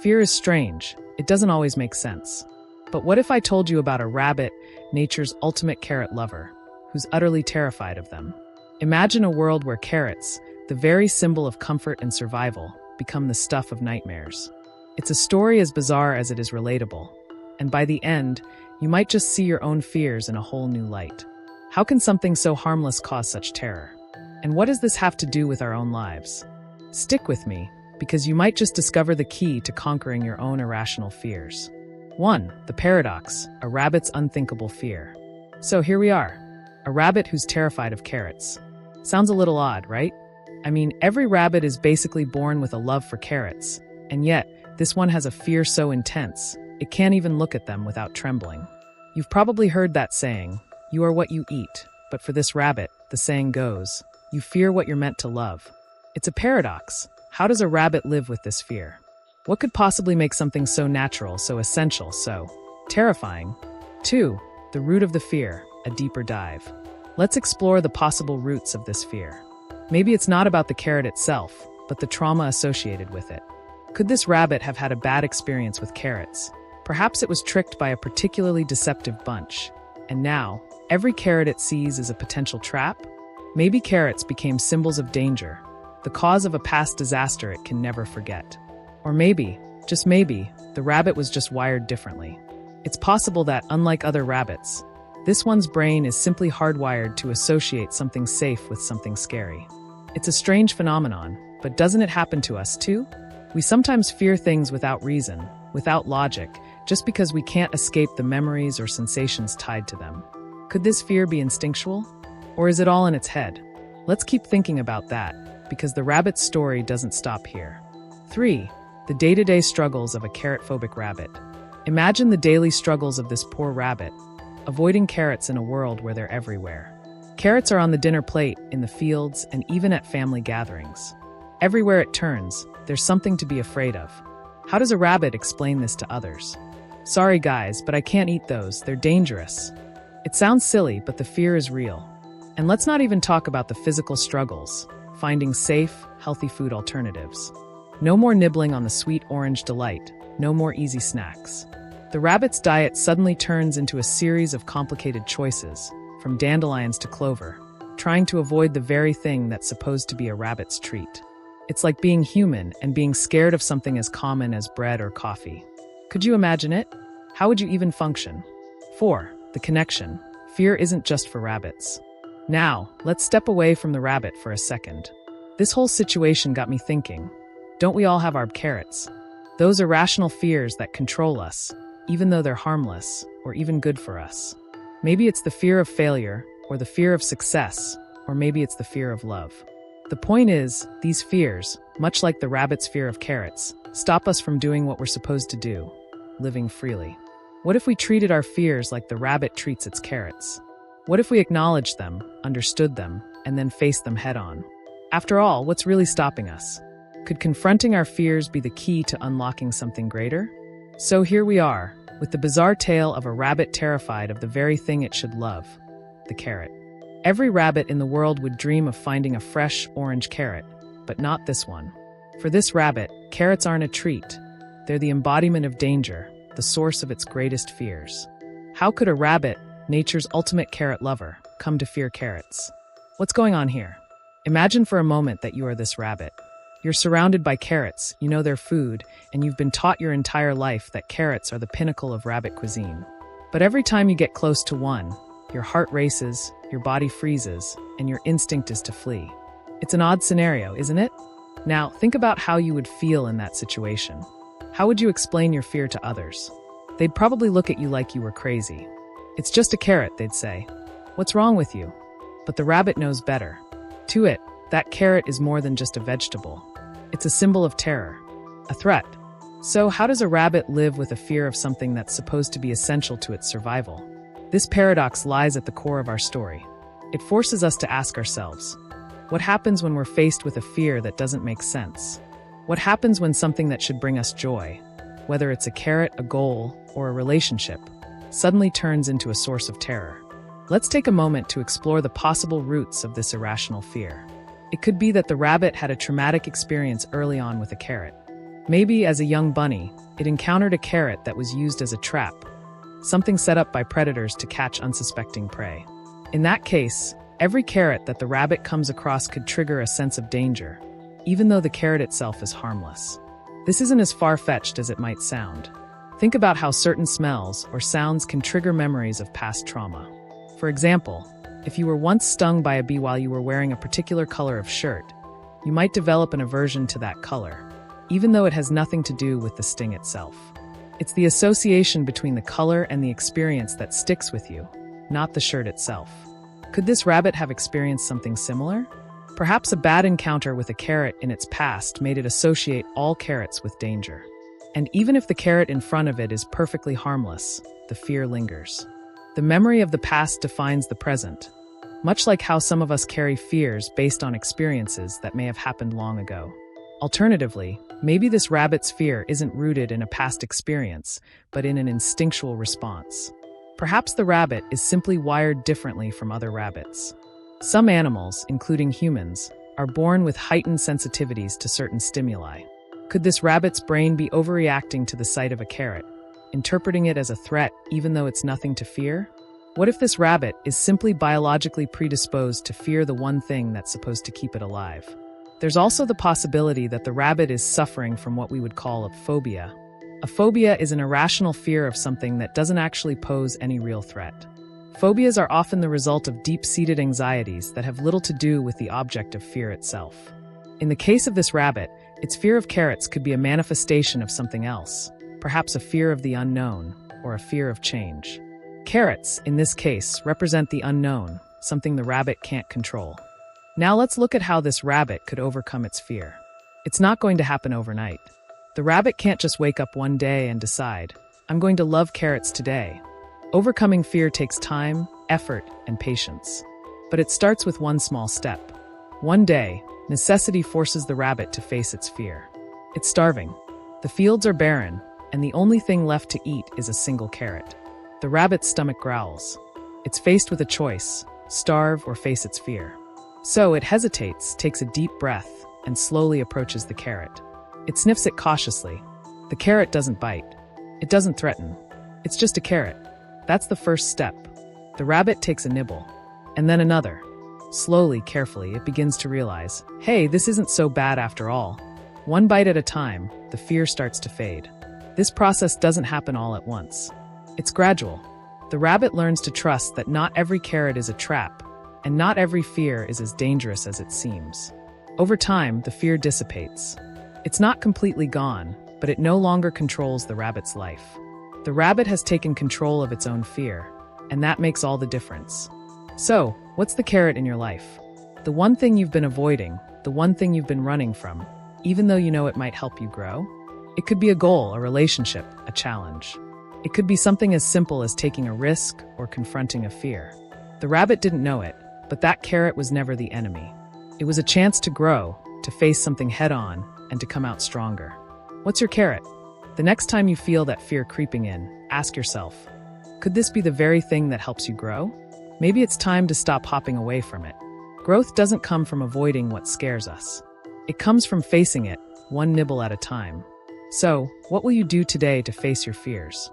Fear is strange. It doesn't always make sense. But what if I told you about a rabbit, nature's ultimate carrot lover, who's utterly terrified of them? Imagine a world where carrots, the very symbol of comfort and survival, become the stuff of nightmares. It's a story as bizarre as it is relatable. And by the end, you might just see your own fears in a whole new light. How can something so harmless cause such terror? And what does this have to do with our own lives? Stick with me, because you might just discover the key to conquering your own irrational fears. 1. The paradox, a rabbit's unthinkable fear. So here we are, a rabbit who's terrified of carrots. Sounds a little odd, right? I mean, every rabbit is basically born with a love for carrots, and yet, this one has a fear so intense, it can't even look at them without trembling. You've probably heard that saying, you are what you eat, but for this rabbit, the saying goes, you fear what you're meant to love. It's a paradox. How does a rabbit live with this fear? What could possibly make something so natural, so essential, so terrifying? 2. The root of the fear, a deeper dive. Let's explore the possible roots of this fear. Maybe it's not about the carrot itself, but the trauma associated with it. Could this rabbit have had a bad experience with carrots? Perhaps it was tricked by a particularly deceptive bunch, and now, every carrot it sees is a potential trap? Maybe carrots became symbols of danger, the cause of a past disaster it can never forget. Or maybe, just maybe, the rabbit was just wired differently. It's possible that, unlike other rabbits, this one's brain is simply hardwired to associate something safe with something scary. It's a strange phenomenon, but doesn't it happen to us too? We sometimes fear things without reason, without logic, just because we can't escape the memories or sensations tied to them. Could this fear be instinctual? Or is it all in its head? Let's keep thinking about that, because the rabbit's story doesn't stop here. 3. The day-to-day struggles of a carrot-phobic rabbit. Imagine the daily struggles of this poor rabbit, avoiding carrots in a world where they're everywhere. Carrots are on the dinner plate, in the fields, and even at family gatherings. Everywhere it turns, there's something to be afraid of. How does a rabbit explain this to others? Sorry guys, but I can't eat those, they're dangerous. It sounds silly, but the fear is real. And let's not even talk about the physical struggles, finding safe, healthy food alternatives. No more nibbling on the sweet orange delight, no more easy snacks. The rabbit's diet suddenly turns into a series of complicated choices, from dandelions to clover, trying to avoid the very thing that's supposed to be a rabbit's treat. It's like being human and being scared of something as common as bread or coffee. Could you imagine it? How would you even function? 4. The connection. Fear isn't just for rabbits. Now, let's step away from the rabbit for a second. This whole situation got me thinking. Don't we all have our carrots? Those irrational fears that control us, even though they're harmless or even good for us. Maybe it's the fear of failure, or the fear of success, or maybe it's the fear of love. The point is, these fears, much like the rabbit's fear of carrots, stop us from doing what we're supposed to do, living freely. What if we treated our fears like the rabbit treats its carrots? What if we acknowledged them, understood them, and then faced them head-on? After all, what's really stopping us? Could confronting our fears be the key to unlocking something greater? So here we are, with the bizarre tale of a rabbit terrified of the very thing it should love, the carrot. Every rabbit in the world would dream of finding a fresh, orange carrot, but not this one. For this rabbit, carrots aren't a treat. They're the embodiment of danger, the source of its greatest fears. How could a rabbit, nature's ultimate carrot lover, come to fear carrots? What's going on here? Imagine for a moment that you are this rabbit. You're surrounded by carrots, you know their food, and you've been taught your entire life that carrots are the pinnacle of rabbit cuisine. But every time you get close to one, your heart races, your body freezes, and your instinct is to flee. It's an odd scenario, isn't it? Now, think about how you would feel in that situation. How would you explain your fear to others? They'd probably look at you like you were crazy. It's just a carrot, they'd say. What's wrong with you? But the rabbit knows better. To it, that carrot is more than just a vegetable. It's a symbol of terror, a threat. So how does a rabbit live with a fear of something that's supposed to be essential to its survival? This paradox lies at the core of our story. It forces us to ask ourselves, what happens when we're faced with a fear that doesn't make sense? What happens when something that should bring us joy, whether it's a carrot, a goal, or a relationship, suddenly turns into a source of terror? Let's take a moment to explore the possible roots of this irrational fear. It could be that the rabbit had a traumatic experience early on with a carrot. Maybe, as a young bunny, it encountered a carrot that was used as a trap, something set up by predators to catch unsuspecting prey. In that case, every carrot that the rabbit comes across could trigger a sense of danger, even though the carrot itself is harmless. This isn't as far-fetched as it might sound. Think about how certain smells or sounds can trigger memories of past trauma. For example, if you were once stung by a bee while you were wearing a particular color of shirt, you might develop an aversion to that color, even though it has nothing to do with the sting itself. It's the association between the color and the experience that sticks with you, not the shirt itself. Could this rabbit have experienced something similar? Perhaps a bad encounter with a carrot in its past made it associate all carrots with danger. And even if the carrot in front of it is perfectly harmless, the fear lingers. The memory of the past defines the present, much like how some of us carry fears based on experiences that may have happened long ago. Alternatively, maybe this rabbit's fear isn't rooted in a past experience, but in an instinctual response. Perhaps the rabbit is simply wired differently from other rabbits. Some animals, including humans, are born with heightened sensitivities to certain stimuli. Could this rabbit's brain be overreacting to the sight of a carrot, interpreting it as a threat even though it's nothing to fear? What if this rabbit is simply biologically predisposed to fear the one thing that's supposed to keep it alive? There's also the possibility that the rabbit is suffering from what we would call a phobia. A phobia is an irrational fear of something that doesn't actually pose any real threat. Phobias are often the result of deep-seated anxieties that have little to do with the object of fear itself. In the case of this rabbit, its fear of carrots could be a manifestation of something else, perhaps a fear of the unknown or a fear of change. Carrots, in this case, represent the unknown, something the rabbit can't control. Now let's look at how this rabbit could overcome its fear. It's not going to happen overnight. The rabbit can't just wake up one day and decide, I'm going to love carrots today. Overcoming fear takes time, effort, and patience. But it starts with one small step. One day, necessity forces the rabbit to face its fear. It's starving. The fields are barren, and the only thing left to eat is a single carrot. The rabbit's stomach growls. It's faced with a choice, starve or face its fear. So it hesitates, takes a deep breath, and slowly approaches the carrot. It sniffs it cautiously. The carrot doesn't bite. It doesn't threaten. It's just a carrot. That's the first step. The rabbit takes a nibble, and then another. Slowly, carefully, it begins to realize, hey, this isn't so bad after all. One bite at a time, the fear starts to fade. This process doesn't happen all at once. It's gradual. The rabbit learns to trust that not every carrot is a trap, and not every fear is as dangerous as it seems. Over time, the fear dissipates. It's not completely gone, but it no longer controls the rabbit's life. The rabbit has taken control of its own fear, and that makes all the difference. So, what's the carrot in your life? The one thing you've been avoiding, the one thing you've been running from, even though you know it might help you grow? It could be a goal, a relationship, a challenge. It could be something as simple as taking a risk or confronting a fear. The rabbit didn't know it, but that carrot was never the enemy. It was a chance to grow, to face something head-on, and to come out stronger. What's your carrot? The next time you feel that fear creeping in, ask yourself, could this be the very thing that helps you grow? Maybe it's time to stop hopping away from it. Growth doesn't come from avoiding what scares us. It comes from facing it, one nibble at a time. So, what will you do today to face your fears?